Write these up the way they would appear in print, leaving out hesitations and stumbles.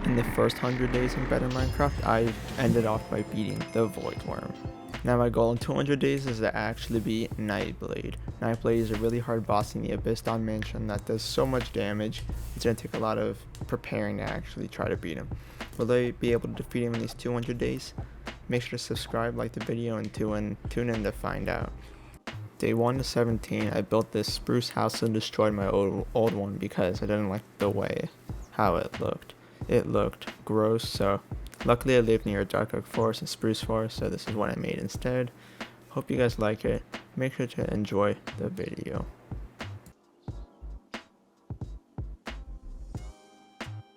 In the first 100 days in Better Minecraft, I ended off by beating the Void Worm. Now my goal in 200 days is to actually be Nightblade. Nightblade is a really hard boss in the Abyss Mansion that does so much damage. It's going to take a lot of preparing to actually try to beat him. Will I be able to defeat him in these 200 days? Make sure to subscribe, like the video, and tune in to find out. Day 1 to 17, I built this spruce house and destroyed my old one because I didn't like the way how it looked. It looked gross, so luckily I live near a dark oak forest and spruce forest, so this is what I made instead. Hope you guys like it. Make sure to enjoy the video.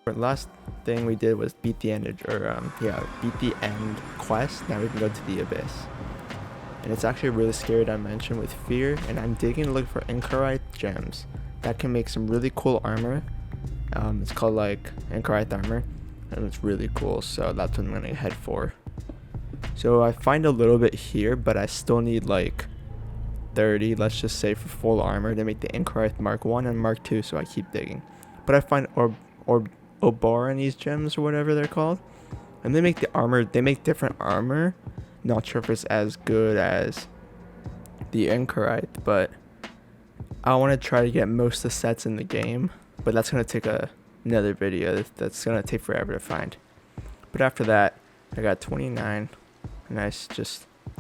The last thing we did was beat the end quest. Now we can go to the Abyss. And it's actually a really scary dimension with fear, and I'm digging to look for Anchorite gems that can make some really cool armor. It's called like Anchorite armor, and it's really cool, so that's what I'm gonna head for. So I find a little bit here, but I still need like 30, let's just say, for full armor to make the Anchorite Mark 1 and Mark 2, so I keep digging. But I find Obaranese gems, or whatever they're called, and they make the armor, they make different armor. Not sure if it's as good as the Anchorite, but I want to try to get most of the sets in the game, but that's going to take another video. That's going to take forever to find. But after that, I got 29, and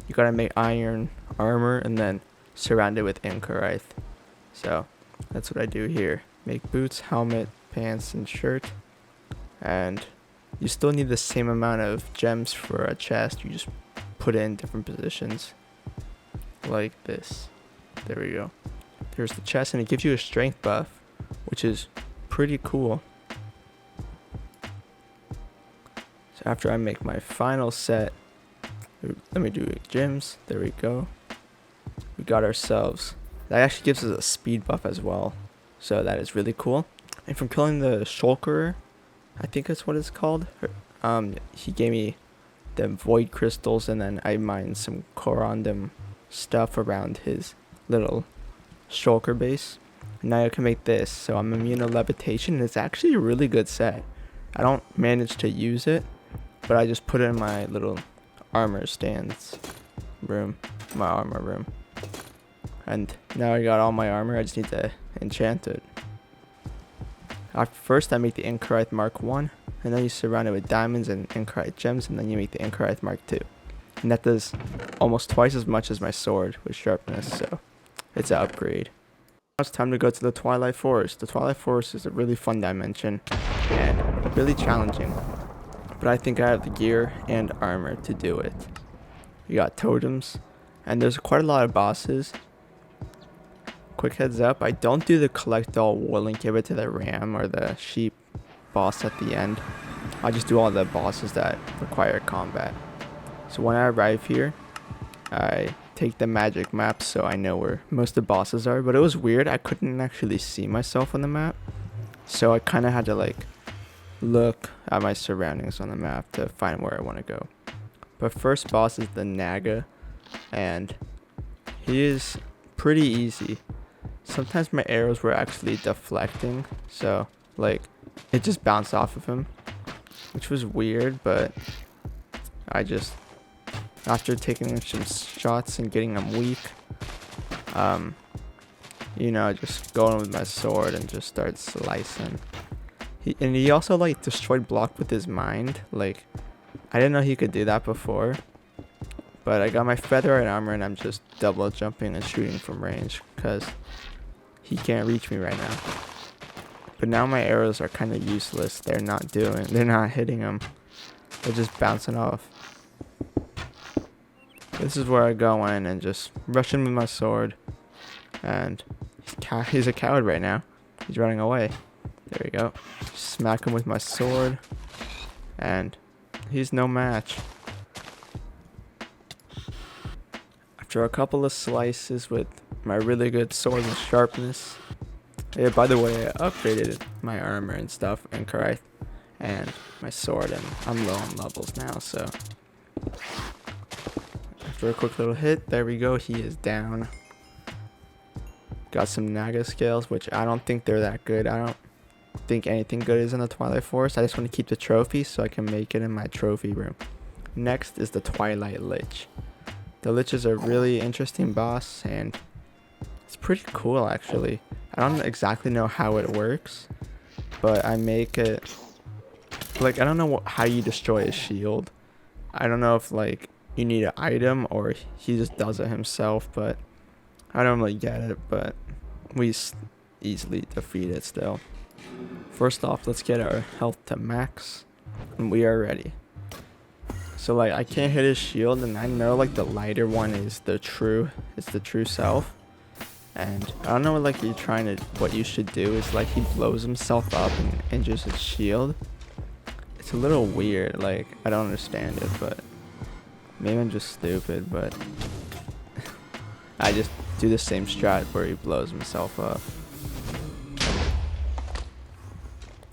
you got to make iron armor and then surround it with Anchorite. So that's what I do here. Make boots, helmet, pants, and shirt. And you still need the same amount of gems for a chest. You just put it in different positions like this. There we go. There's the chest, and it gives you a strength buff, which is pretty cool. So after I make my final set, let me do gems. There we go. We got ourselves, that actually gives us a speed buff as well, so that is really cool. And from killing the shulker, I think that's what it's called, he gave me the void crystals, and then I mined some corundum stuff around his little shulker base. And now I can make this, so I'm immune to levitation, and it's actually a really good set. I don't manage to use it, but I just put it in my little armor stands room, my armor room. And now I got all my armor, I just need to enchant it. First I make the Anchorite Mark 1, and then you surround it with diamonds and Anchorite gems, and then you make the Anchorite Mark 2. And that does almost twice as much as my sword with sharpness, so it's an upgrade. Now it's time to go to the Twilight Forest. The Twilight Forest is a really fun dimension and really challenging, but I think I have the gear and armor to do it. You got totems, and there's quite a lot of bosses. Quick heads up, I don't do the collect all wool and give it to the ram or the sheep boss at the end. I just do all the bosses that require combat. So when I arrive here, I take the magic map so I know where most of the bosses are, but it was weird, I couldn't actually see myself on the map, so I kind of had to like look at my surroundings on the map to find where I want to go. But first boss is the Naga, and he is pretty easy. Sometimes my arrows were actually deflecting, so like it just bounced off of him, which was weird, but I just, after taking some shots and getting him weak, just go in with my sword and just start slicing. He also like destroyed block with his mind. Like, I didn't know he could do that before, but I got my featherite armor and I'm just double jumping and shooting from range because he can't reach me right now. But now my arrows are kind of useless. They're not hitting him. They're just bouncing off. This is where I go in and just rush him with my sword. And he's a coward right now. He's running away. There we go. Smack him with my sword. And he's no match. After a couple of slices with my really good sword and sharpness. Yeah, by the way, I upgraded my armor and stuff, Anchorite, and my sword, and I'm low on levels now, so after a quick little hit, there we go, he is down. Got some Naga scales, which I don't think they're that good. think anything good is in the Twilight Forest. I just want to keep the trophy so I can make it in my trophy room. Next is the Twilight Lich. The Lich is a really interesting boss, and it's pretty cool actually. I don't exactly know how it works, but I make it like, I don't know how you destroy his shield. I don't know if like you need an item or he just does it himself, but I don't really get it, but we easily defeat it still. First off, let's get our health to max, and we are ready. So like, I can't hit his shield, and I know like the lighter one is the true self. And I don't know like what you should do is like he blows himself up and injures his shield. It's a little weird, like I don't understand it, but maybe I'm just stupid, but I just do the same strat where he blows himself up.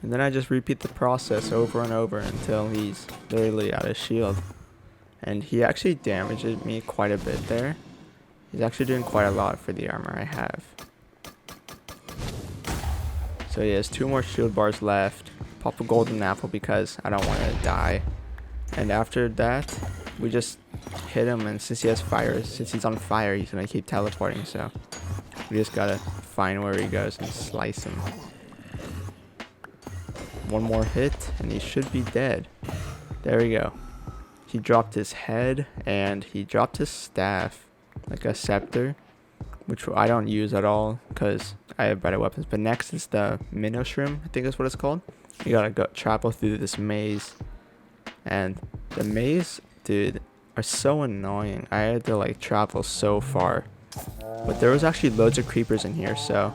And then I just repeat the process over and over until he's literally out of shield. And he actually damaged me quite a bit there. He's actually doing quite a lot for the armor I have. So he has 2 more shield bars left. Pop a golden apple because I don't want to die. And after that, we just hit him, and since he's on fire, he's gonna keep teleporting, so we just gotta find where he goes and slice him. 1 more hit and he should be dead. There we go. He dropped his head and he dropped his staff, like a scepter, which I don't use at all because I have better weapons. But next is the minnow shrimp, I think that's what it's called. You gotta go travel through this maze, and the maze, dude, are so annoying. I had to like travel so far, but there was actually loads of creepers in here, so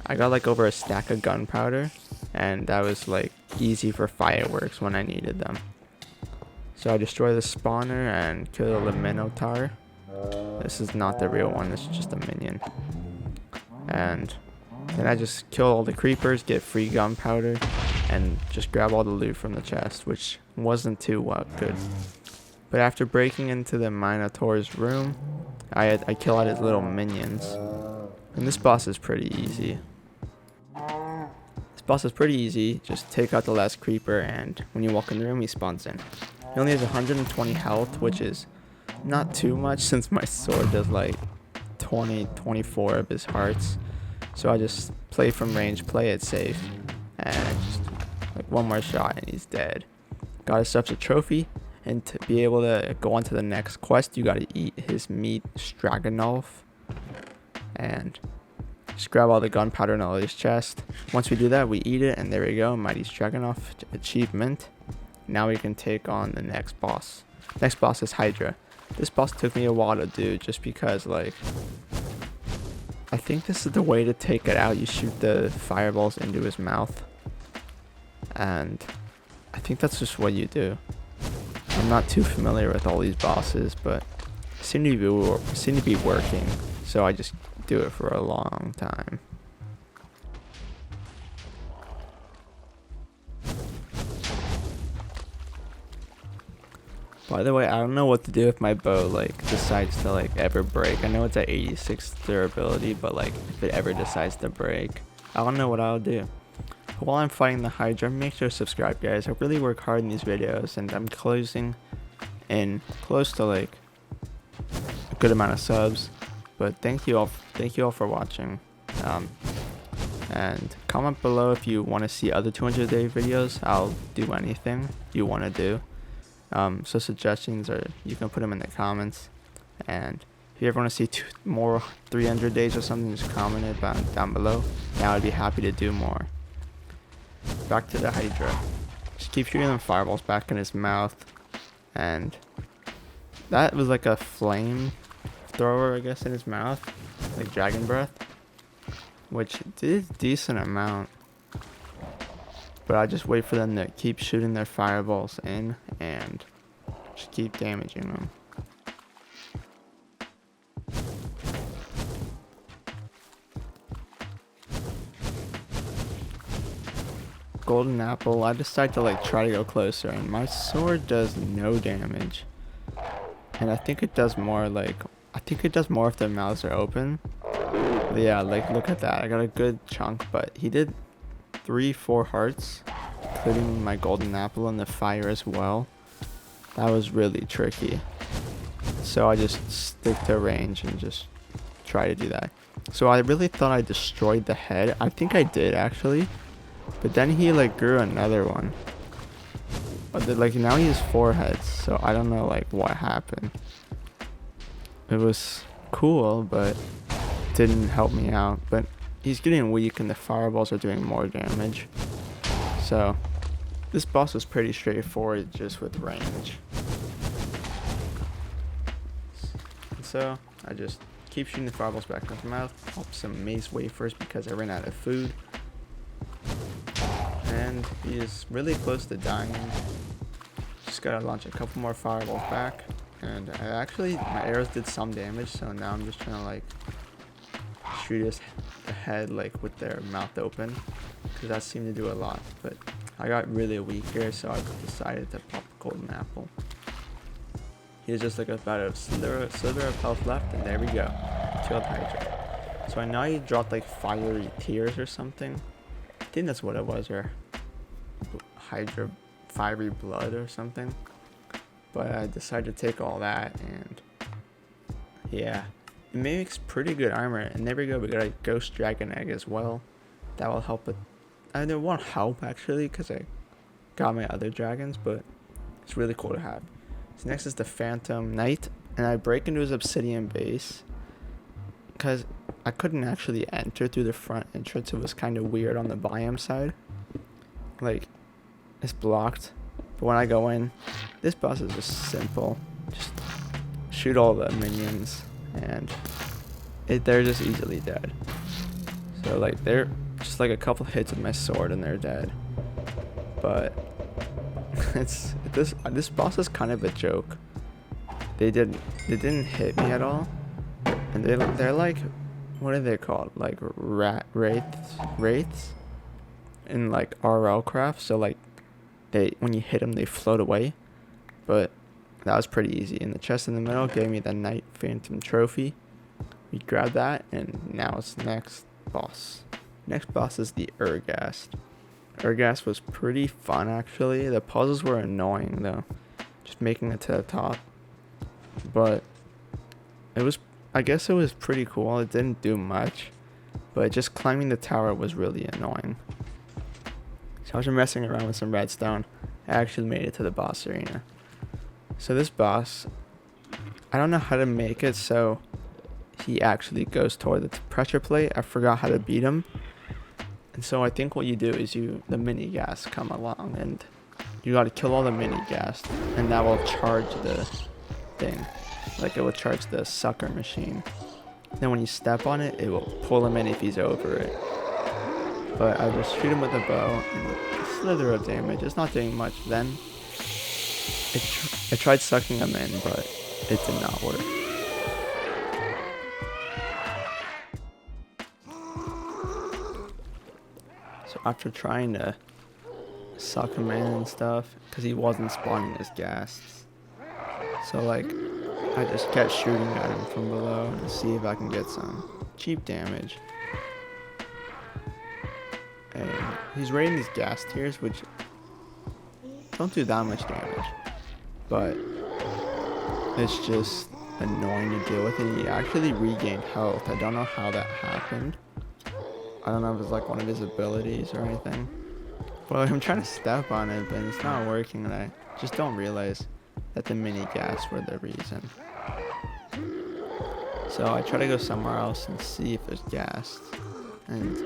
I got like over a stack of gunpowder, and that was like easy for fireworks when I needed them. So I destroy the spawner and kill the minotaur. This is not the real one, this is just a minion. And then I just kill all the creepers, get free gunpowder, and just grab all the loot from the chest, which wasn't too good. But after breaking into the minotaur's room, I kill out his little minions. And this boss is pretty easy. Just take out the last creeper, and when you walk in the room, he spawns in. He only has 120 health, which is not too much since my sword does like 24 of his hearts. So I just play from range, play it safe, and just like 1 more shot and he's dead. Got yourself a trophy, and to be able to go on to the next quest, you gotta eat his meat, Stroganoff, and just grab all the gunpowder in all his chest. Once we do that, we eat it, and there we go, Mighty Stroganoff achievement. Now we can take on the next boss. Next boss is Hydra. This boss took me a while to do just because like, I think this is the way to take it out. You shoot the fireballs into his mouth, and I think that's just what you do. I'm not too familiar with all these bosses, but seem to be working, so I just do it for a long time. By the way, I don't know what to do if my bow like decides to like ever break. I know it's at 86 durability, but like if it ever decides to break, I don't know what I'll do. But while I'm fighting the Hydra, make sure to subscribe, guys. I really work hard in these videos, and I'm closing in close to like a good amount of subs. But thank you all for watching. And comment below if you want to see other 200-day videos. I'll do anything you want to do. So suggestions, or you can put them in the comments, and if you ever want to see more 300 days or something, just comment it down below. Now I'd be happy to do more. Back to the Hydra. Just keep shooting them fireballs back in his mouth, and that was like a flame thrower, I guess, in his mouth, like dragon breath, which did a decent amount. But I just wait for them to keep shooting their fireballs in and just keep damaging them. Golden apple, I decide to like try to go closer, and my sword does no damage. And I think it does more if their mouths are open. But yeah, like look at that. I got a good chunk, but he did 4 hearts, including my golden apple and the fire as well. That was really tricky. So I just stick to range and just try to do that. So I really thought I destroyed the head. I think I did actually. But then he like grew another one. But like now he has 4 heads. So I don't know like what happened. It was cool, but didn't help me out. But he's getting weak and the fireballs are doing more damage. So this boss was pretty straightforward just with range. And so I just keep shooting the fireballs back in his mouth. Pop some mace wafers because I ran out of food. And he is really close to dying. Just gotta launch a couple more fireballs back. And my arrows did some damage, so now I'm just trying to like shoot his head like with their mouth open, because that seemed to do a lot. But I got really weak here, so I decided to pop a golden apple. He has just like about a slither of health left, and there we go. Killed Hydra. So I know he dropped like fiery tears or something. I think that's what it was, or Hydra fiery blood or something. But I decided to take all that, and yeah, it makes pretty good armor. And there we go, we got a ghost dragon egg as well. That will help with, it won't help actually because I got my other dragons, but it's really cool to have. So next is the Phantom Knight, and I break into his obsidian base because I couldn't actually enter through the front entrance. It was kind of weird on the biome side, like it's blocked. But when I go in, this boss is just simple. Just shoot all the minions, and they're just easily dead. So like they're just like a couple hits with my sword and they're dead. But this boss is kind of a joke. They didn't hit me at all, and they're like, what are they called? Like wraiths in like RL craft. So like when you hit them they float away. But that was pretty easy. And the chest in the middle gave me the Knight Phantom trophy. We grabbed that, and now it's the next boss. Next boss is the Urghast. Urghast was pretty fun actually. The puzzles were annoying though, just making it to the top. But I guess it was pretty cool. It didn't do much, but just climbing the tower was really annoying. So I was messing around with some redstone. I actually made it to the boss arena. So this boss, I don't know how to make it so he actually goes toward the pressure plate. I forgot how to beat him. And so I think what you do is the mini gas come along, and you got to kill all the mini gas, and that will charge the thing. Like it will charge the sucker machine. Then when you step on it, it will pull him in if he's over it. But I just shoot him with a bow, and a slither of damage. It's not doing much. Then I tried sucking him in, but it did not work. So after trying to suck him in and stuff, because he wasn't spawning his ghasts, so like I just kept shooting at him from below to see if I can get some cheap damage. And he's raiding these gas tiers, which don't do that much damage, but it's just annoying to deal with. And he actually regained health. I don't know how that happened. I don't know if it's like one of his abilities or anything. Well, I'm trying to step on it, but it's not working, and I just don't realize that the mini gas were the reason. So I try to go somewhere else and see if there's gas, and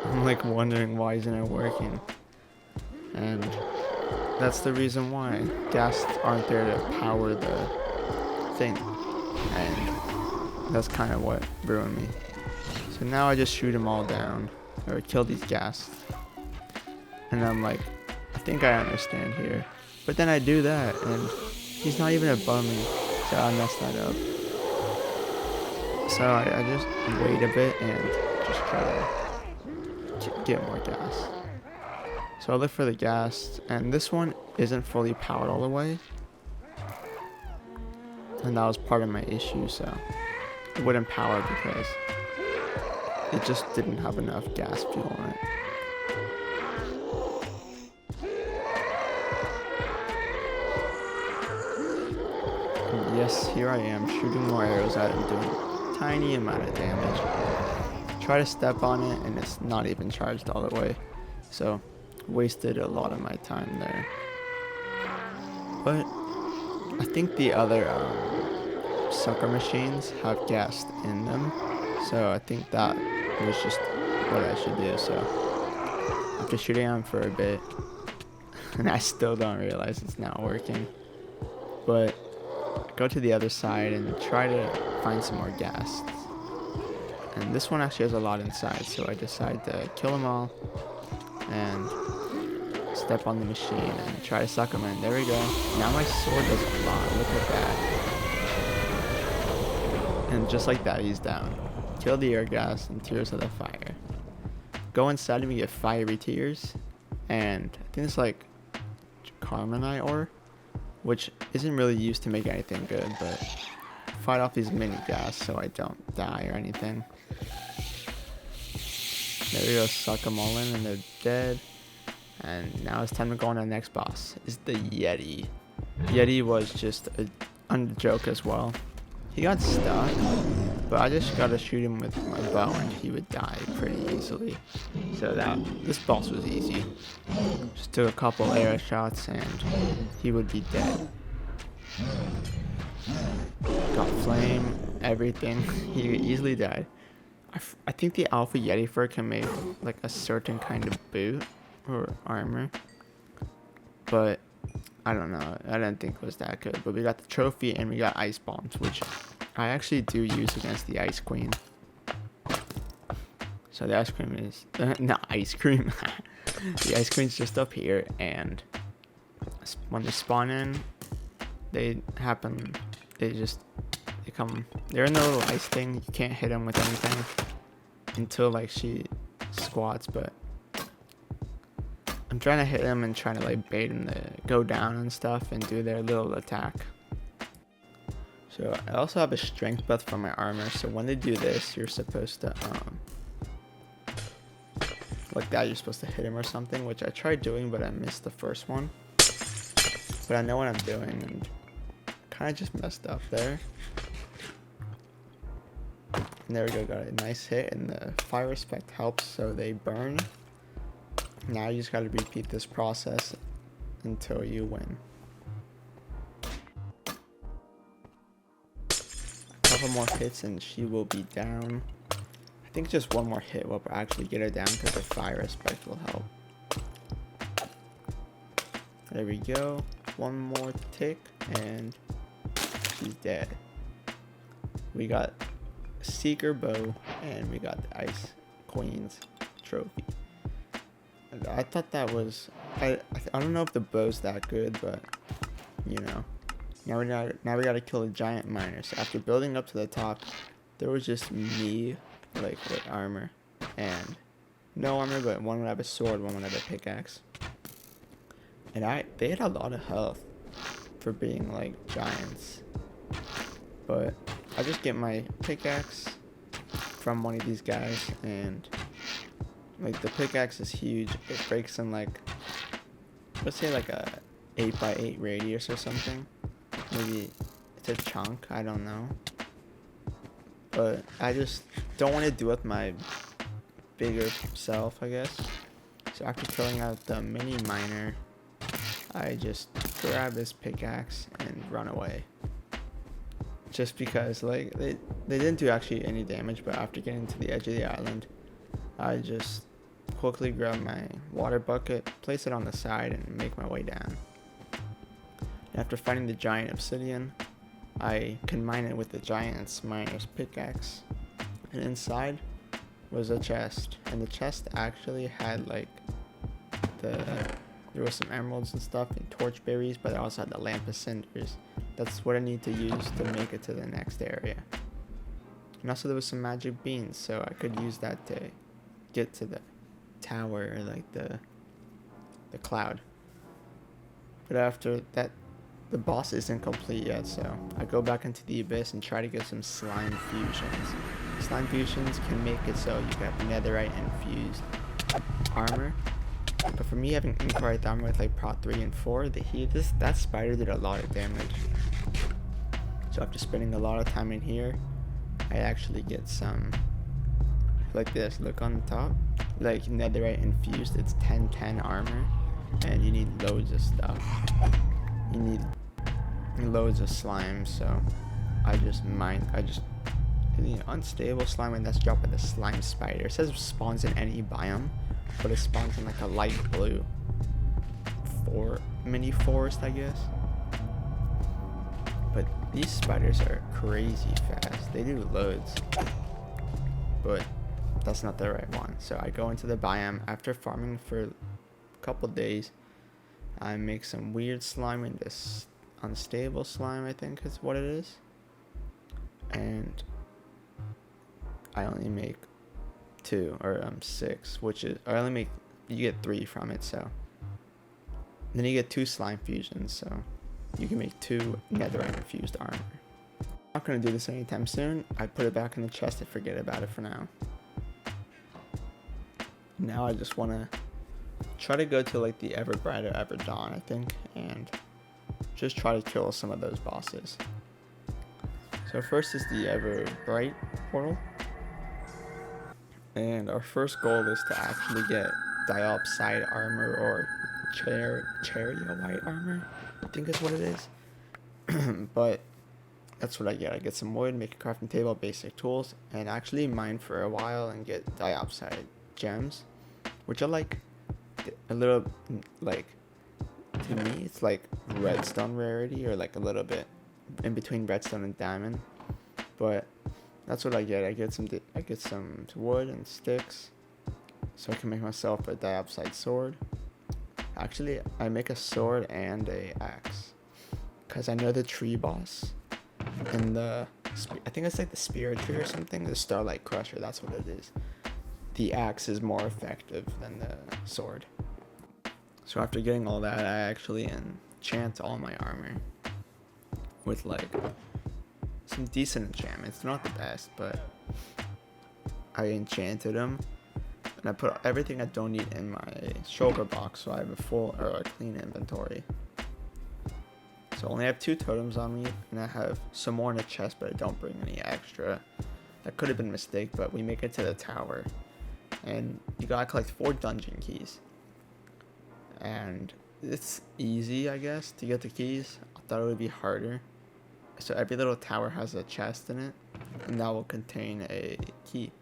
I'm like wondering why isn't it working. And that's the reason why. Gas aren't there to power the thing, and that's kind of what ruined me. So now I just shoot them all down, or kill these gas. And I'm like, I think I understand here. But then I do that, and he's not even above me, so I messed that up. So I just wait a bit and just try to get more gas. So I look for the gas, and this one isn't fully powered all the way. And that was part of my issue, so it wouldn't power because it just didn't have enough gas fuel in it. yes, here I am shooting more arrows at him, doing tiny amount of damage. Try to step on it and it's not even charged all the way. So wasted a lot of my time there. But I think the other sucker machines have gas in them. So I think that was just what I should do. So after shooting them for a bit, and I still don't realize it's not working. But go to the other side and try to find some more gas. And this one actually has a lot inside, so I decide to kill them all and step on the machine and try to suck them in. There we go. Now my sword does a lot. Look at that. And just like that, he's down. Kill the air gas and tears of the fire. Go inside and we get fiery tears. And I think it's like Carmenite ore, which isn't really used to make anything good, but fight off these mini gas so I don't die or anything. There we go, suck them all in and they're dead. And now it's time to go on to the next boss. Is the Yeti. Yeti was just a joke as well. He got stuck, but I just gotta shoot him with my bow and he would die pretty easily. So this boss was easy. Just took a couple arrow shots and he would be dead. Got flame, everything. He easily died. I think the Alpha Yeti fur can make like a certain kind of boot or armor, but I don't know. I didn't think it was that good. But we got the trophy and we got ice bombs, which I actually do use against the Ice Queen. So the ice cream is not ice cream. The Ice Queen's just up here, and when they spawn in, they're in the little ice thing. You can't hit them with anything until like she squats, but I'm trying to hit them and trying to like bait them to go down and stuff and do their little attack. So I also have a strength buff for my armor, so when they do this, you're supposed to like that, you're supposed to hit him or something, which I tried doing, but I missed the first one. But I know what I'm doing and kind of just messed up there. And there we go, got a nice hit, and the fire respect helps, so they burn. Now you just gotta repeat this process until you win. A couple more hits and she will be down. I think just one more hit will actually get her down because the fire respect will help. There we go. One more tick and she's dead. We got Seeker Bow and we got the Ice Queen's trophy. I thought that was I don't know if the bow's that good, but you know, now we gotta kill a giant miner. So after building up to the top, there was just me like with armor and no armor, but one would have a sword, one would have a pickaxe, and they had a lot of health for being like giants. But I just get my pickaxe from one of these guys, and like the pickaxe is huge. It breaks in like, let's say like a 8x8 radius or something. Maybe it's a chunk, I don't know. But I just don't want to do it with my bigger self, I guess. So after killing out the mini miner, I just grab this pickaxe and run away. Just because like they didn't do actually any damage, but after getting to the edge of the island, I just quickly grab my water bucket, place it on the side, and make my way down. After fighting the giant obsidian, I combine it with the giant's miner's pickaxe, and inside was a chest, and the chest actually had like there was some emeralds and stuff and torch berries, but I also had the lamp of cinders. That's what I need to use to make it to the next area. And also there was some magic beans, so I could use that to get to the tower, or like the cloud. But after that, the boss isn't complete yet, so I go back into the abyss and try to get some slime fusions. Slime fusions can make it so you can have netherite infused armor. But for me, having incorrect armor with like Prot 3 and 4, that spider did a lot of damage. So after spending a lot of time in here, I actually get some, like this, look on the top, like netherite infused. It's 10/10 armor, and you need loads of stuff. You need loads of slime, so I just unstable slime, and that's dropped by the slime spider. It says it spawns in any biome, but it spawns in like a light blue mini forest, I guess. But these spiders are crazy fast. They do loads, but that's not the right one. So I go into the biome after farming for a couple days. I make some weird slime in this unstable slime, I think is what it is, and I only make 2 or 6, which is you get 3 from it. So then you get 2 slime fusions, so you can make 2 netherite infused armor. I'm not gonna do this anytime soon. I put it back in the chest and forget about it for now. Now I just wanna try to go to like the Ever Brighter Ever Dawn, I think, and just try to kill some of those bosses. So first is the Ever Bright portal, and our first goal is to actually get diopside armor or Chariot armor, I think is what it is. But that's what I get. I get some wood, make a crafting table, basic tools, and actually mine for a while and get diopside gems, which are like a little, like, to me it's like redstone rarity, or like a little bit in between redstone and diamond. But that's what I get. I get some wood and sticks, so I can make myself a diopside sword. Actually, I make a sword and a axe, because I know the tree boss in I think it's like the spirit tree or something, the Starlight Crusher, that's what it is. The axe is more effective than the sword. So after getting all that, I actually enchant all my armor with like some decent enchantments. Not the best, but I enchanted them. And I put everything I don't need in my shulker box, so I have a full or a clean inventory. So I only have 2 totems on me, and I have some more in the chest, but I don't bring any extra. That could have been a mistake, but we make it to the tower, and you gotta collect 4 dungeon keys. And it's easy, I guess, to get the keys. I thought it would be harder. So every little tower has a chest in it, and that will contain a key.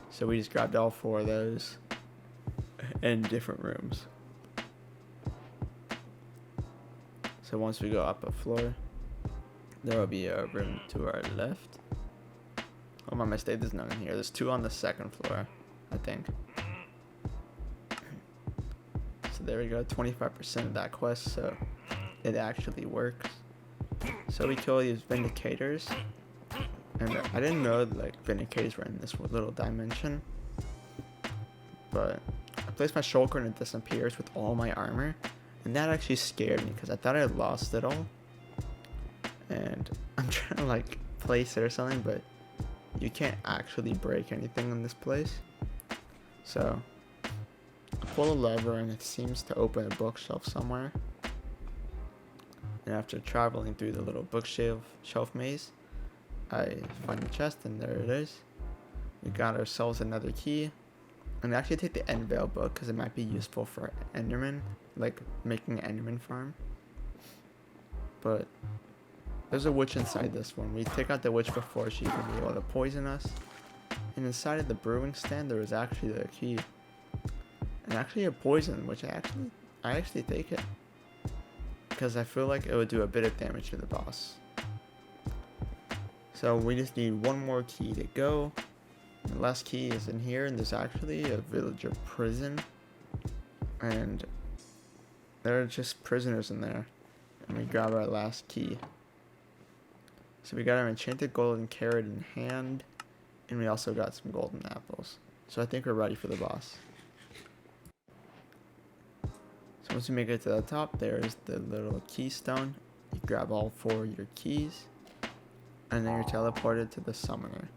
So we just grabbed all 4 of those in different rooms. So once we go up a floor, there will be a room to our left. Oh, my mistake, there's none in here. There's 2 on the 2nd floor, I think. So there we go, 25% of that quest, so it actually works. So we kill these Vindicators. And I didn't know like Vindicators were in this little dimension, but I placed my shulker and it disappears with all my armor, and that actually scared me because I thought I lost it all. And I'm trying to like place it or something, but you can't actually break anything in this place. So I pull a lever and it seems to open a bookshelf somewhere. And after traveling through the little bookshelf maze, I find the chest, and there it is. We got ourselves another key, and I actually take the End Veil book because it might be useful for Enderman, like making an Enderman farm. But there's a witch inside this one. We take out the witch before she can be able to poison us. And inside of the brewing stand, there was actually the key, and actually a poison, which I actually take it because I feel like it would do a bit of damage to the boss. So we just need 1 more key to go. The last key is in here, and there's actually a villager prison, and there are just prisoners in there. And we grab our last key. So we got our enchanted golden carrot in hand, and we also got some golden apples. So I think we're ready for the boss. So once you make it to the top, there's the little keystone. You grab all 4 of your keys, and then you're teleported to the summoner.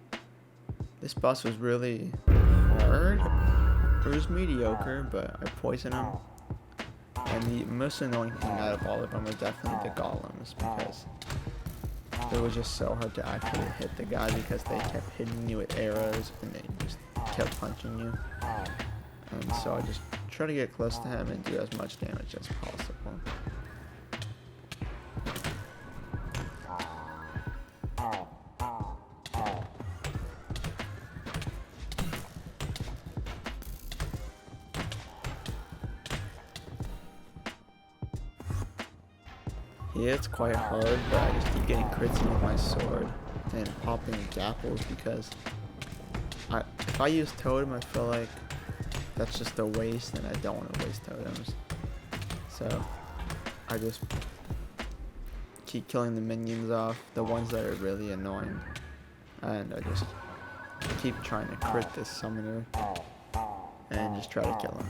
This boss was really hard. It was mediocre, but I poisoned him. And the most annoying thing out of all of them was definitely the golems, because it was just so hard to actually hit the guy because they kept hitting you with arrows and they just kept punching you. And so I just try to get close to him and do as much damage as possible. Yeah, it's quite hard, but I just keep getting crits with my sword and popping gapples because if I use totem, I feel like that's just a waste and I don't want to waste totems. So I just keep killing the minions off, the ones that are really annoying, and I just keep trying to crit this summoner and just try to kill him.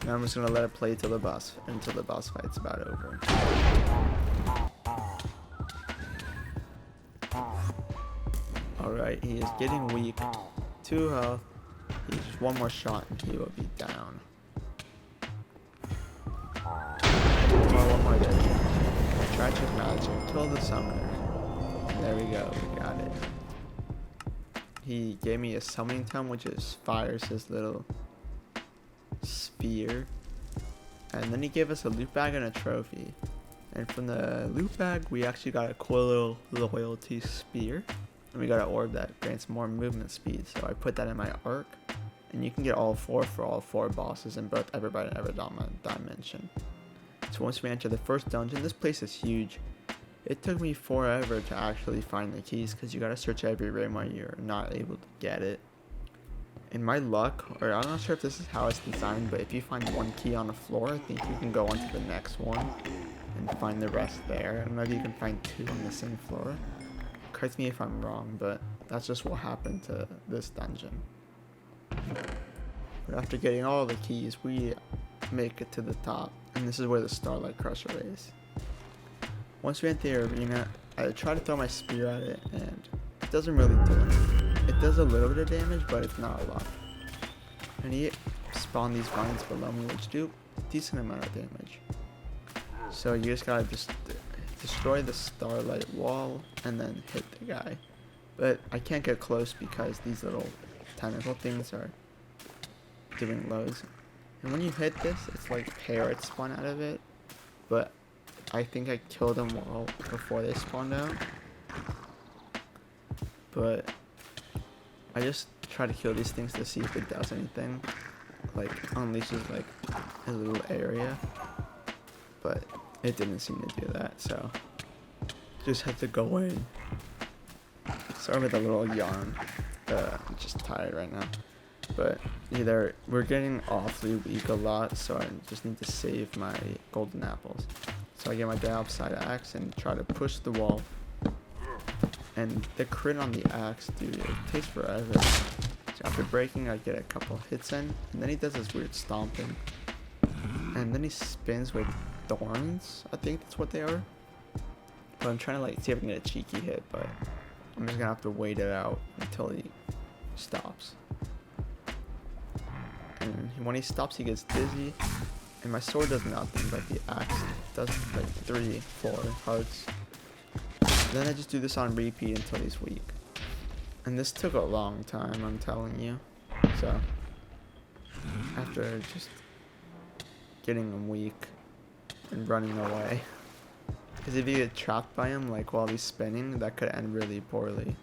Now I'm just gonna let it play until the boss fight's about over. Alright, he is getting weak. 2 health. He's just one more shot and he will be down. One more day. Tragic magic. Kill the summoner. And there we go, we got it. He gave me a summoning tome, which is fires his little sphere, and then he gave us a loot bag and a trophy, and from the loot bag we actually got a cool little loyalty spear, and we got an orb that grants more movement speed, so I put that in my arc, and you can get all 4 for all 4 bosses in both Everybody and Ever Dimension. So once we enter the first dungeon, this place is huge. It took me forever to actually find the keys because you gotta search every room while you're not able to get it. In my luck, or I'm not sure if this is how it's designed, but if you find 1 key on the floor, I think you can go on to the next one and find the rest there. And maybe you can find 2 on the same floor. Correct me if I'm wrong, but that's just what happened to this dungeon. But after getting all the keys, we make it to the top, and this is where the Starlight Crusher is. Once we enter the arena, I try to throw my spear at it, and it doesn't really do anything. It does a little bit of damage, but it's not a lot. And he spawned these vines below me, which do a decent amount of damage. So you just gotta just destroy the starlight wall and then hit the guy. But I can't get close because these little tentacle things are doing loads. And when you hit this, it's like parrots spawn out of it. But I think I killed them all before they spawned out. But I just try to kill these things to see if it does anything. Like unleashes like a little area. But it didn't seem to do that, so just had to go in. Sorry about the little yawn. I'm just tired right now. But either we're getting awfully weak a lot, so I just need to save my golden apples. So I get my downside axe and try to push the wall. And the crit on the axe, dude, it takes forever. So after breaking, I get a couple hits in, and then he does this weird stomping. And then he spins with thorns, I think that's what they are. But I'm trying to like see if I can get a cheeky hit, but I'm just gonna have to wait it out until he stops. And when he stops, he gets dizzy, and my sword does nothing, but the axe does like 3, 4 hearts. Then I just do this on repeat until he's weak. And this took a long time, I'm telling you. So after just getting him weak and running away, because if you get trapped by him like while he's spinning, that could end really poorly.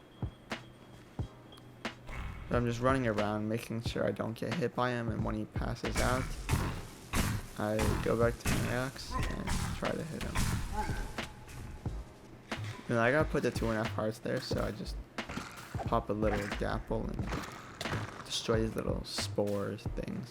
But I'm just running around making sure I don't get hit by him, and when he passes out, I go back to my axe and try to hit him. And I gotta put the 2.5 hearts there, so I just pop a little gapple and destroy these little spores things.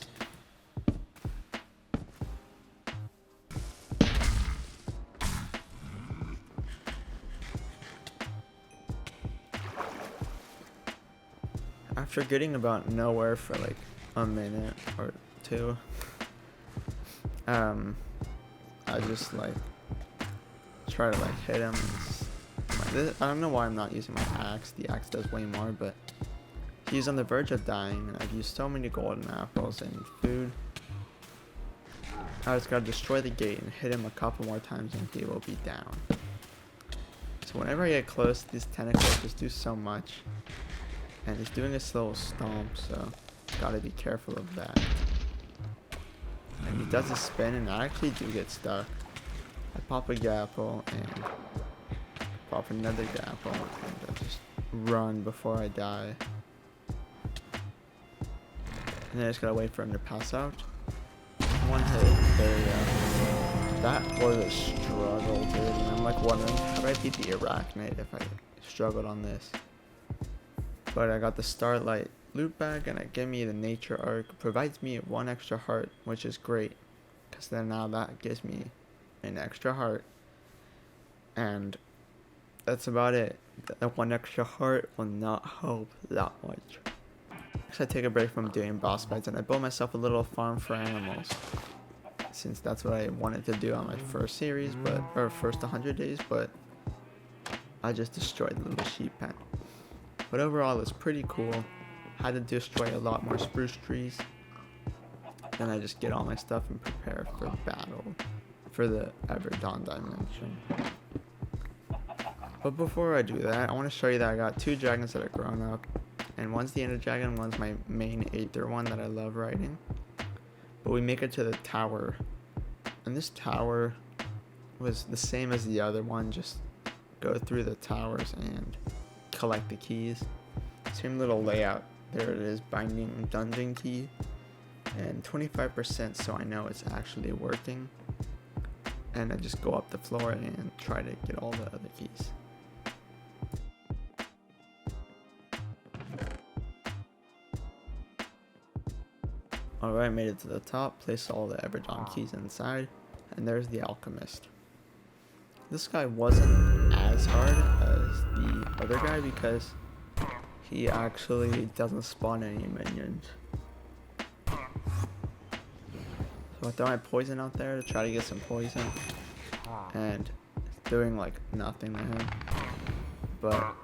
After getting about nowhere for like a minute or 2, I just like try to like hit him. I don't know why I'm not using my axe. The axe does way more, but he's on the verge of dying, and I've used so many golden apples and food. I just gotta destroy the gate and hit him a couple more times and he will be down. So whenever I get close, these tentacles just do so much. And he's doing this little stomp, so gotta be careful of that. And he does a spin, and I actually do get stuck. I pop a gapple, and pop another gapple, and I just run before I die. And then I just gotta wait for him to pass out. One hit, there we go. That was a struggle, dude. And I'm like wondering, how do I beat the Arachnid if I struggled on this? But I got the Starlight loot bag, and it gave me the Nature Arc. Provides me 1 extra heart, which is great. Because then now that gives me an extra heart. And that's about it. That 1 extra heart will not help that much. Next, I take a break from doing boss fights, and I build myself a little farm for animals. Since that's what I wanted to do on my first series, or first 100 days, but I just destroyed the little sheep pen. But overall, it's pretty cool. Had to destroy a lot more spruce trees. Then I just get all my stuff and prepare for battle for the Everdawn dimension. But before I do that, I want to show you that I got 2 dragons that are grown up. And one's the Ender Dragon, one's my main Aether one that I love riding. But we make it to the tower. And this tower was the same as the other one, just go through the towers and collect the keys. Same little layout. There it is, binding dungeon key. And 25%, so I know it's actually working. And I just go up the floor and try to get all the other keys. Alright, made it to the top, placed all the Everdawn keys inside, and there's the Alchemist. This guy wasn't as hard as the other guy because he actually doesn't spawn any minions. So I throw my poison out there to try to get some poison, and it's doing like nothing to him. But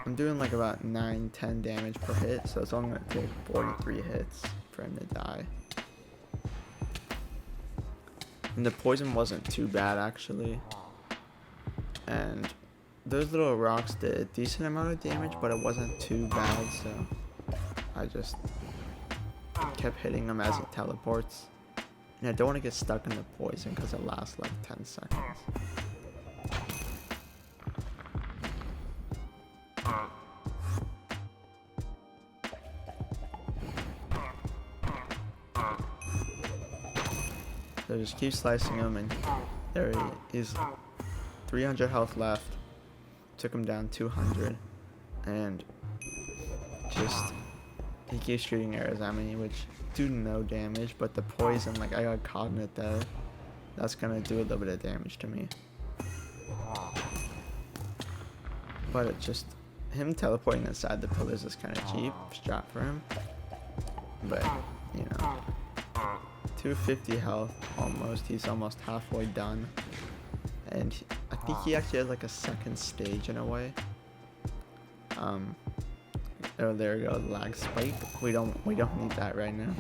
I'm doing like about 9-10 damage per hit, so it's only going to take 43 hits for him to die. And the poison wasn't too bad actually. And those little rocks did a decent amount of damage, but it wasn't too bad, so I just kept hitting him as he teleports. And I don't want to get stuck in the poison because it lasts like 10 seconds. So just keep slicing him, and there he is. 300 health left. Took him down 200, and just he keeps shooting arrows at me, which do no damage, but the poison, like I got caught in it there. That's gonna do a little bit of damage to me. But it just him teleporting inside the pillars is kind of cheap strat for him. But you know. 250 health almost. He's almost halfway done, and I think he actually has like a second stage in a way. Oh, there we go, lag spike. We don't need that right now.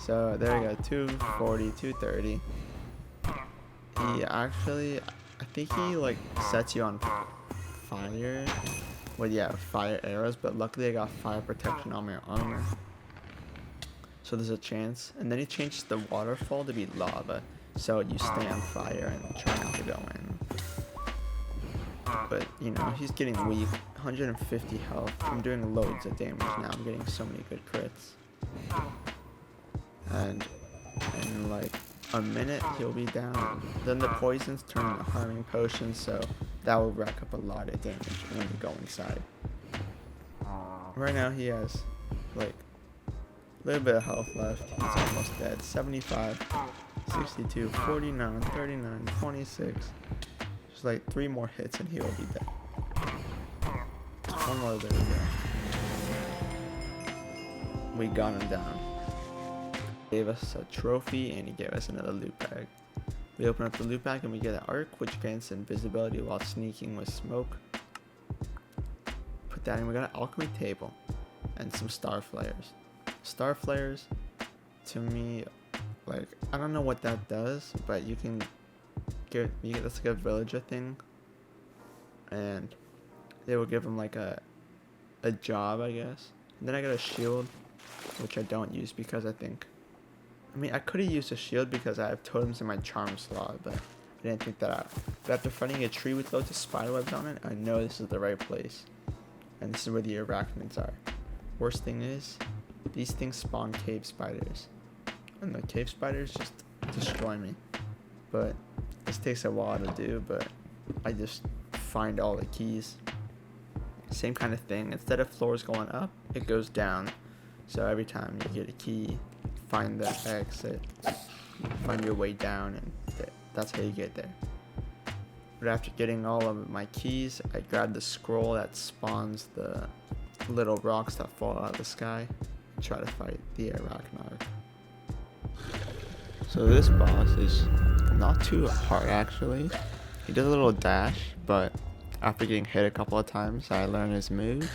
So there we go, 240, 230. He actually, I think he like sets you on fire. Well, yeah, fire arrows, but luckily I got fire protection on my armor. So there's a chance. And then he changed the waterfall to be lava, so you stay on fire and try not to go in. But, you know, he's getting weak. 150 health. I'm doing loads of damage now. I'm getting so many good crits. And in like a minute, he'll be down. Then the poisons turn into harming potions, so that will rack up a lot of damage when you go inside. Right now, he has like a little bit of health left. He's almost dead. 75, 62, 49, 39, 26. Just like 3 more hits and he will be dead. Just 1 more, there we go. We got him down. Gave us a trophy and he gave us another loot bag. We open up the loot bag and we get an arc, which grants invisibility while sneaking with smoke. Put that in. We got an alchemy table and some star flares. Star flares, to me, like, I don't know what that does, but you can get, that's like a villager thing, and they will give him like a job, I guess. And then I got a shield, which I don't use because I could have used a shield because I have totems in my charm slot, but I didn't think that out. But after finding a tree with loads of spiderwebs on it, I know this is the right place. And this is where the arachnids are. Worst thing is, these things spawn cave spiders. And the cave spiders just destroy me. But this takes a while to do, but I just find all the keys. Same kind of thing. Instead of floors going up, it goes down. So every time you get a key, find the exit, find your way down, and that's how you get there. But after getting all of my keys, I grab the scroll that spawns the little rocks that fall out of the sky and try to fight the arachnid. So this boss is not too hard actually. He does a little dash, but after getting hit a couple of times, I learned his moves,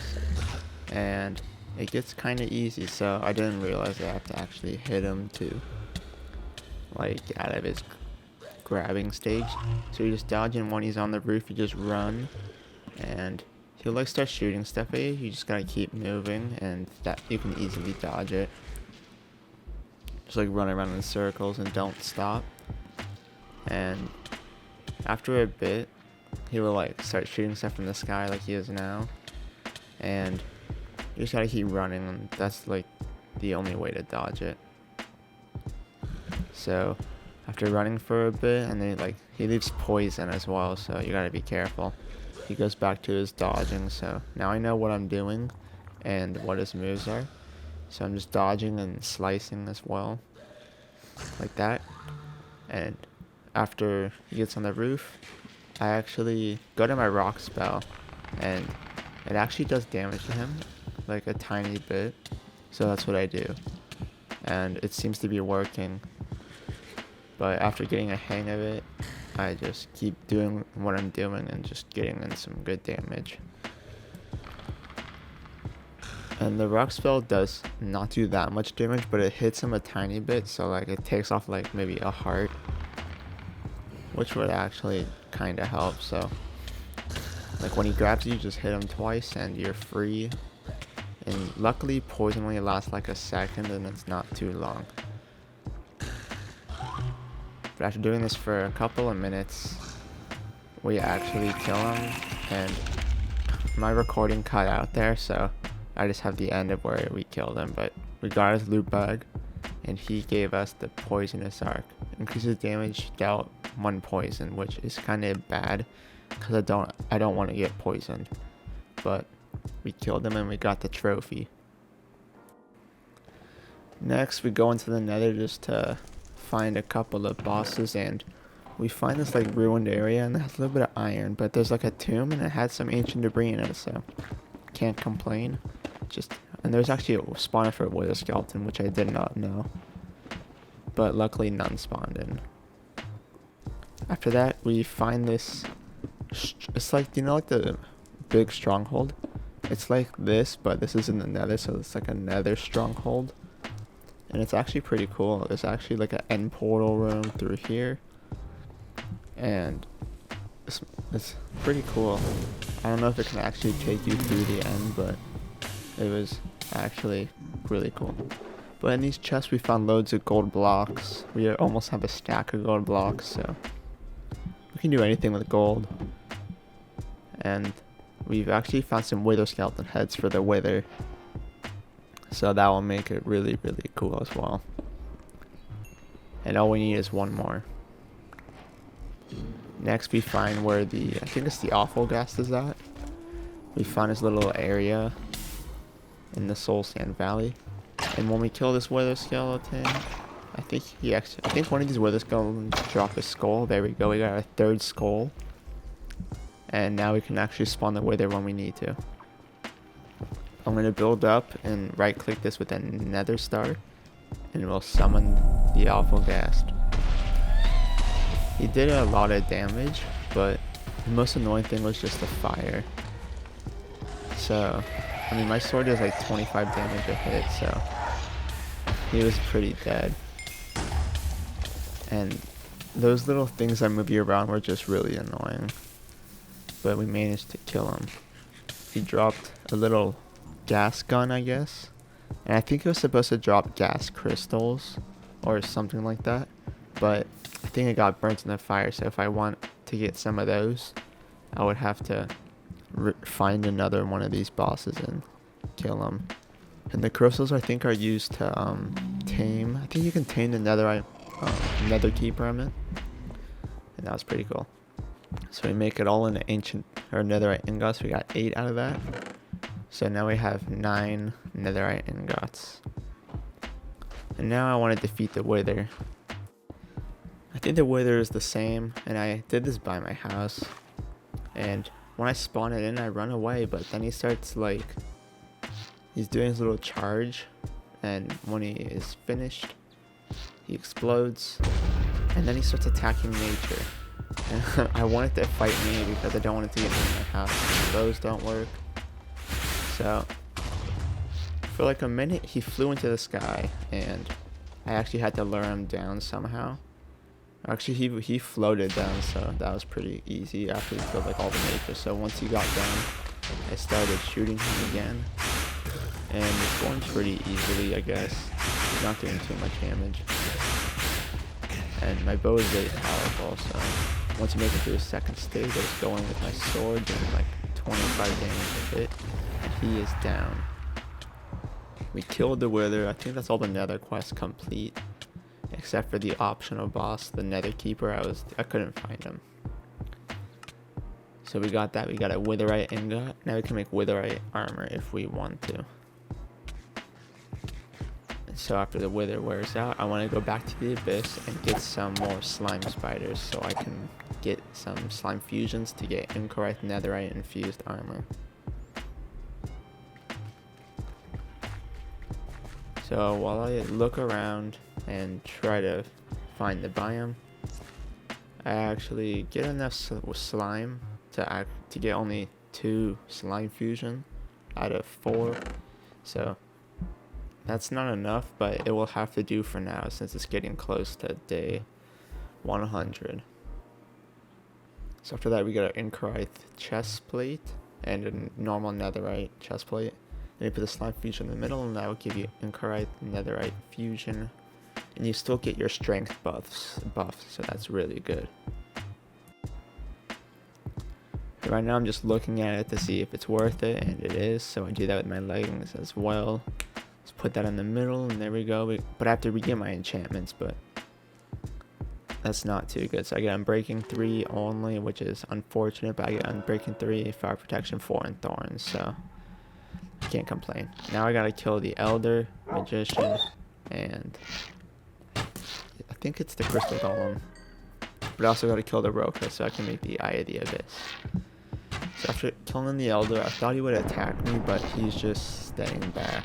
and it gets kind of easy, so I didn't realize I have to actually hit him to like get out of his grabbing stage. So you just dodge him when he's on the roof, you just run, and he'll like start shooting stuff at you. You just gotta keep moving, and that you can easily dodge it. Just like run around in circles and don't stop. And after a bit, he will like start shooting stuff from the sky like he is now, and you just gotta keep running, and that's like the only way to dodge it. So after running for a bit, and then like he leaves poison as well, so you gotta be careful. He goes back to his dodging, so now I know what I'm doing and what his moves are. So I'm just dodging and slicing as well, like that. And after he gets on the roof, I actually go to my rock spell, and it actually does damage to him, like a tiny bit. So that's what I do, and it seems to be working. But after getting a hang of it, I just keep doing what I'm doing and just getting in some good damage. And the rock spell does not do that much damage, but it hits him a tiny bit, so like it takes off like maybe a heart, which would actually kind of help. So like when he grabs you, just hit him twice and you're free. And luckily poison only lasts like a second, and it's not too long. But after doing this for a couple of minutes, we actually kill him, and my recording cut out there, so I just have the end of where we killed him. But we got his loot bag, and he gave us the poisonous arc. Increases damage dealt 1 poison, which is kind of bad because I don't want to get poisoned. But we killed him and we got the trophy. Next we go into the nether just to find a couple of bosses, and we find this like ruined area, and it has a little bit of iron, but there's like a tomb and it had some ancient debris in it, so can't complain. And there's actually a spawner for a wither skeleton, which I did not know, but luckily none spawned in. After that we find this, it's like, you know, like the big stronghold, it's like this, but this is in the nether, so it's like a nether stronghold. And it's actually pretty cool. There's actually like an end portal room through here, and it's pretty cool. I don't know if it can actually take you through the end, but it was actually really cool. But in these chests we found loads of gold blocks. We almost have a stack of gold blocks, so we can do anything with gold. And we've actually found some wither skeleton heads for the wither, so that will make it really, really cool as well. And all we need is one more. Next we find where I think it's the awful ghast is at. We found this little area in the Soul Sand Valley. And when we kill this wither skeleton, I think one of these wither skeletons dropped a skull. There we go, we got our 3rd skull. And now we can actually spawn the wither when we need to. I'm going to build up and right click this with a nether star, and we'll summon the awful ghast. He did a lot of damage, but the most annoying thing was just the fire. So, I mean, my sword does like 25 damage a hit, so he was pretty dead. And those little things that move you around were just really annoying. but we managed to kill him. He dropped a little gas gun, I guess, and I think it was supposed to drop gas crystals or something like that, but I think it got burnt in the fire. So if I want to get some of those, I would have to find another one of these bosses and kill him. And the crystals, I think, are used to tame. I think you can tame the netherite, nether keeper, I meant. And that was pretty cool. So we make it all into ancient or netherite ingots. We got 8 out of that. So now we have 9 netherite ingots. And now I want to defeat the wither. I think the wither is the same, and I did this by my house. And when I spawn it in, I run away, but then he starts like, he's doing his little charge, and when he is finished, he explodes, and then he starts attacking nature. And I want it to fight me because I don't want it to get in my house. Those don't work. So for like a minute, he flew into the sky, and I actually had to lure him down somehow. Actually, he floated down, so that was pretty easy after he killed like all the nature. So once he got down, I started shooting him again, and it's going pretty easily, I guess. He's not doing too much damage, and my bow is really powerful. So once you make it to the second stage, I was going with my sword, doing like 25 damage a hit, and he is down. We killed the wither. I think that's all the nether quests complete, except for the optional boss, the nether keeper. I couldn't find him. So we got that. We got a witherite ingot. Now we can make witherite armor if we want to. And so after the wither wears out, I want to go back to the abyss and get some more slime spiders so I can get some slime fusions to get incorrect netherite infused armor. So while I look around and try to find the biome, I actually get enough slime to get only 2 slime fusion out of 4. So that's not enough, but it will have to do for now since it's getting close to day 100. So after that, we got an incorrect chest plate and a normal netherite chest plate. Then you put the slime fusion in the middle, and that will give you incorrect netherite fusion. And you still get your strength buffs, so that's really good. Right now I'm just looking at it to see if it's worth it, and it is, so I do that with my leggings as well. Let's put that in the middle, and there we go. But I have to regain my enchantments, but that's not too good. So I get Unbreaking 3 only, which is unfortunate, but I get Unbreaking 3, Fire Protection 4, and Thorns, so I can't complain. Now I gotta kill the Elder, Magician, and I think it's the Crystal Golem. But I also gotta kill the Roka so I can make the Eye of the Abyss. So after killing the Elder, I thought he would attack me, but he's just staying back.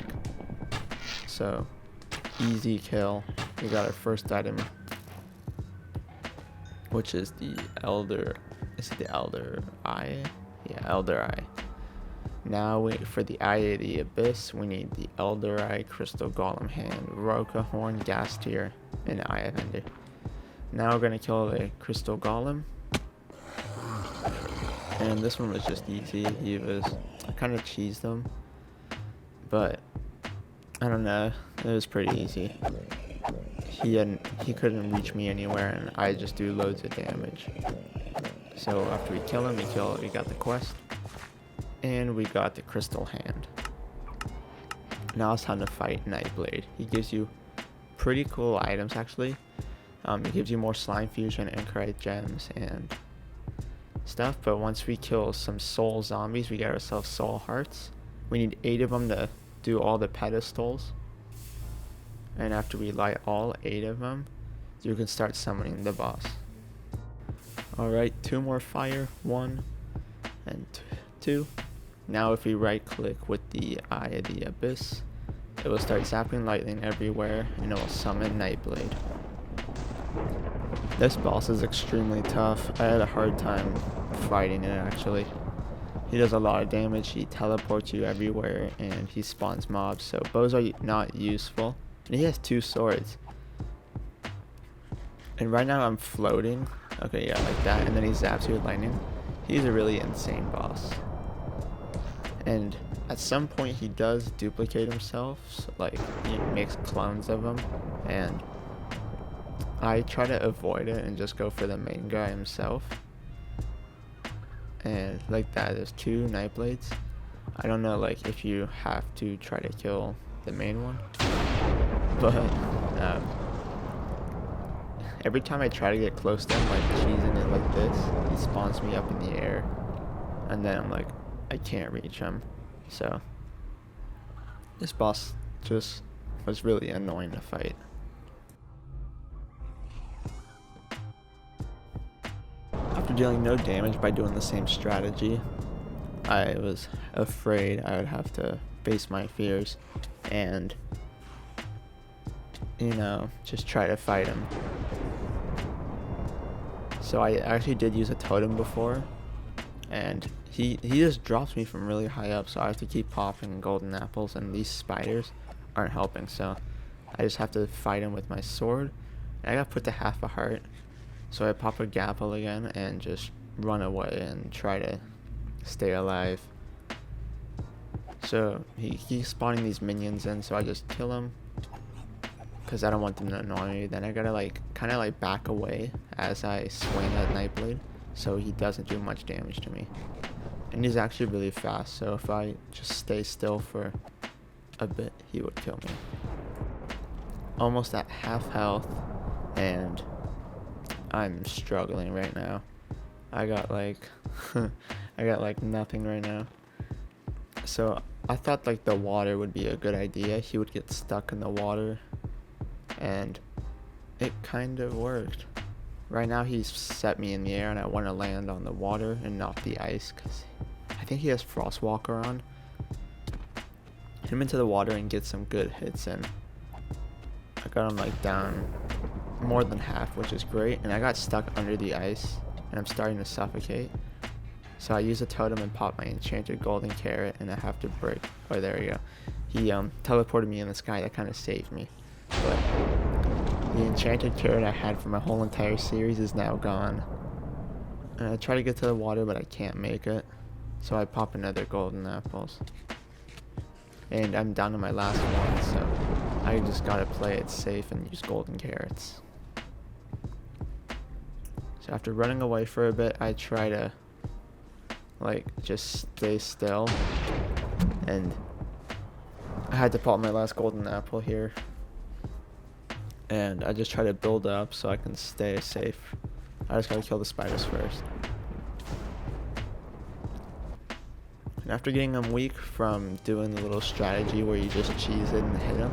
So, easy kill. We got our first item, which is the Elder. Is it the Elder Eye? Yeah, Elder Eye. Now for the Eye of the Abyss, we need the Elder Eye, Crystal Golem Hand, Roka Horn, Gas Tier, and Eye of Ender. Now we're gonna kill the Crystal Golem. And this one was just easy. I kind of cheesed him, but I don't know. It was pretty easy. He couldn't reach me anywhere, and I just do loads of damage. So after we kill him, we got the quest, and we got the Crystal Hand. Now it's time to fight Nightblade. He gives you pretty cool items actually. It gives you more slime fusion, incorrect gems, and stuff. But once we kill some soul zombies, we get ourselves soul hearts. We need 8 of them to do all the pedestals. And after we light all 8 of them, you can start summoning the boss. Alright, 2 more fire, 1 and 2. Now if we right click with the Eye of the Abyss, it will start zapping lightning everywhere, and it will summon Nightblade. This boss is extremely tough. I had a hard time fighting it actually. He does a lot of damage, he teleports you everywhere, and he spawns mobs, so bows are not useful. And he has 2 swords. And right now I'm floating. Okay, yeah, like that, and then he zaps you with lightning. He's a really insane boss. And at some point he does duplicate himself, so like he makes clones of him, and I try to avoid it and just go for the main guy himself. And like that, there's 2 Nightblades. I don't know like if you have to try to kill the main one, but every time I try to get close to him, like cheesing it like this, he spawns me up in the air, and then I'm like, I can't reach him. So this boss just was really annoying to fight. After dealing no damage by doing the same strategy, I was afraid I would have to face my fears and, you know, just try to fight him. So I actually did use a totem before, and he just drops me from really high up, so I have to keep popping golden apples, and these spiders aren't helping, so I just have to fight him with my sword. And I got put to half a heart, so I pop a gapple again and just run away and try to stay alive. So he keeps spawning these minions in, so I just kill him because I don't want them to annoy me. Then I gotta like kind of like back away as I swing that Nightblade, so he doesn't do much damage to me. And he's actually really fast, so if I just stay still for a bit, he would kill me. Almost at half health, and I'm struggling right now. I got like I got like nothing right now. So I thought like the water would be a good idea. He would get stuck in the water, and it kind of worked. Right now he's set me in the air, and I want to land on the water and not the ice, because I think he has Frostwalker on. Hit him into the water and get some good hits in. I got him like down more than half, which is great, and I got stuck under the ice and I'm starting to suffocate. So I use a totem and pop my enchanted golden carrot, and I have to break. Oh, there we go. He teleported me in the sky. That kind of saved me. But the enchanted carrot I had for my whole entire series is now gone. And I try to get to the water, but I can't make it. So I pop another golden apples. And I'm down to my last one, so I just gotta play it safe and use golden carrots. So after running away for a bit, I try to like just stay still, and I had to pop my last golden apple here, and I just try to build up so I can stay safe. I just gotta kill the spiders first. And after getting them weak from doing the little strategy where you just cheese it and hit them,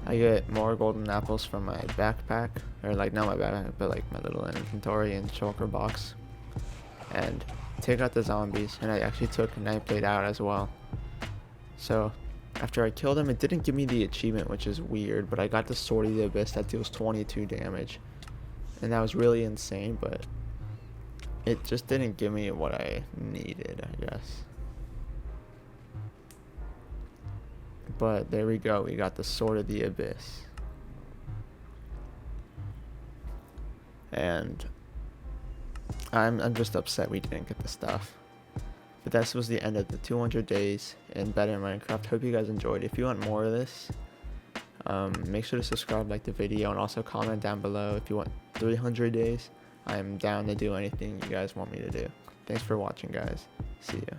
I get more golden apples from my backpack, or like not my backpack, but like my little inventory and shulker box, and take out the zombies. And I actually took Nightblade out as well. So after I killed him, it didn't give me the achievement, which is weird, but I got the Sword of the Abyss that deals 22 damage, and that was really insane, but it just didn't give me what I needed, I guess. But there we go, we got the Sword of the Abyss. And I'm just upset we didn't get the stuff. But this was the end of the 200 days in Better Minecraft. Hope you guys enjoyed. If you want more of this, make sure to subscribe, like the video, and also comment down below if you want 300 days. I'm down to do anything you guys want me to do. Thanks for watching, guys. See ya.